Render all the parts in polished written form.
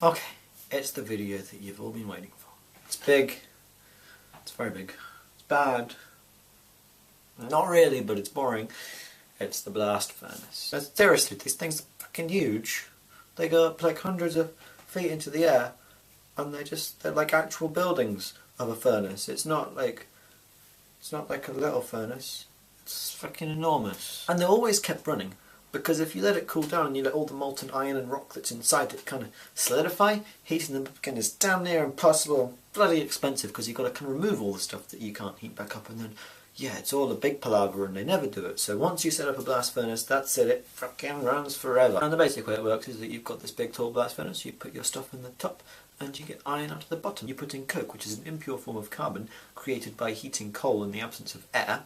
Okay, it's the video that you've all been waiting for. It's big. It's very big. It's bad. Not really, but it's boring. It's the blast furnace. But seriously, these things are fucking huge. They go up like hundreds of feet into the air, and they're like actual buildings of a furnace. It's not like a little furnace. It's fucking enormous. And they're always kept running, because if you let it cool down and you let all the molten iron and rock that's inside it kind of solidify, heating them up again is damn near impossible, bloody expensive, because you've got to kind of remove all the stuff that you can't heat back up, and then, yeah, it's all a big palaver and they never do it. So once you set up a blast furnace, that's it fucking runs forever. And the basic way it works is that you've got this big tall blast furnace, you put your stuff in the top, and you get iron out of the bottom. You put in coke, which is an impure form of carbon created by heating coal in the absence of air.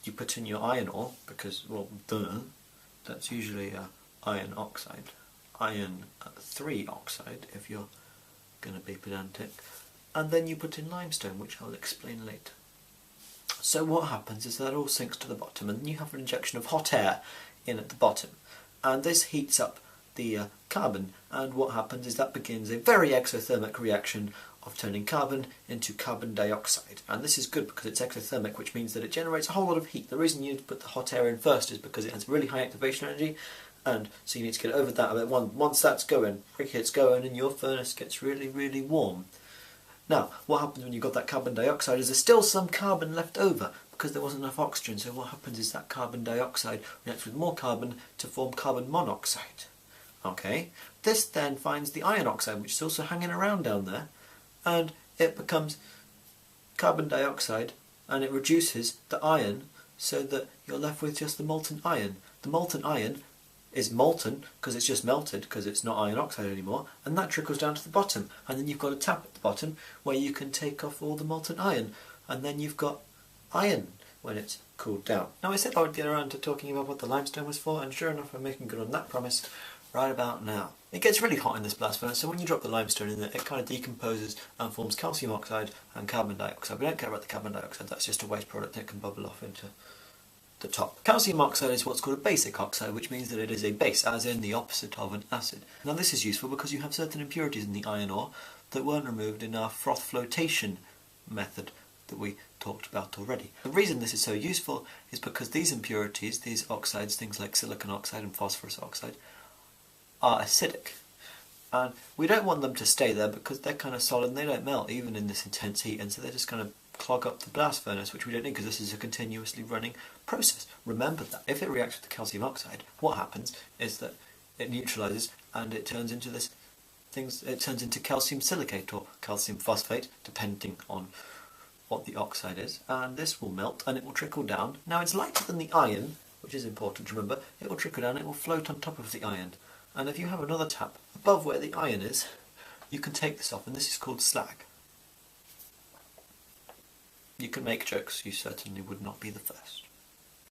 You put in your iron ore, because, well, duh. That's usually iron oxide, iron 3 oxide if you're going to be pedantic, and then you put in limestone, which I'll explain later. So what happens is that all sinks to the bottom, and then you have an injection of hot air in at the bottom, and this heats up the carbon, and what happens is that begins a very exothermic reaction of turning carbon into carbon dioxide. And this is good because it's exothermic, which means that it generates a whole lot of heat. The reason you put the hot air in first is because it has really high activation energy, and so you need to get over that a bit. Once that's going, it's going, and your furnace gets really, really warm. Now, what happens when you've got that carbon dioxide is there's still some carbon left over because there wasn't enough oxygen. So what happens is that carbon dioxide reacts with more carbon to form carbon monoxide. Okay, this then finds the iron oxide, which is also hanging around down there, and it becomes carbon dioxide, and it reduces the iron so that you're left with just the molten iron. The molten iron is molten because it's just melted, because it's not iron oxide anymore, and that trickles down to the bottom, and then you've got a tap at the bottom where you can take off all the molten iron, and then you've got iron when it's cooled down. Now, I said I would get around to talking about what the limestone was for, and sure enough I'm making good on that promise right about now. It gets really hot in this blast furnace, so when you drop the limestone in there, it kind of decomposes and forms calcium oxide and carbon dioxide. We don't care about the carbon dioxide, that's just a waste product that can bubble off into the top. Calcium oxide is what's called a basic oxide, which means that it is a base, as in the opposite of an acid. Now this is useful because you have certain impurities in the iron ore that weren't removed in our froth flotation method that we talked about already. The reason this is so useful is because these impurities, these oxides, things like silicon oxide and phosphorus oxide, are acidic, and we don't want them to stay there because they're kind of solid and they don't melt even in this intense heat, and so they just kind of clog up the blast furnace, which we don't need because this is a continuously running process. Remember that if it reacts with the calcium oxide, what happens is that it neutralizes and it turns into it turns into calcium silicate or calcium phosphate, depending on what the oxide is, and this will melt and it will trickle down. Now it's lighter than the iron, which is important to remember. It will trickle down, it will float on top of the iron. And if you have another tap above where the iron is, you can take this off, and this is called slag. You can make jokes, you certainly would not be the first.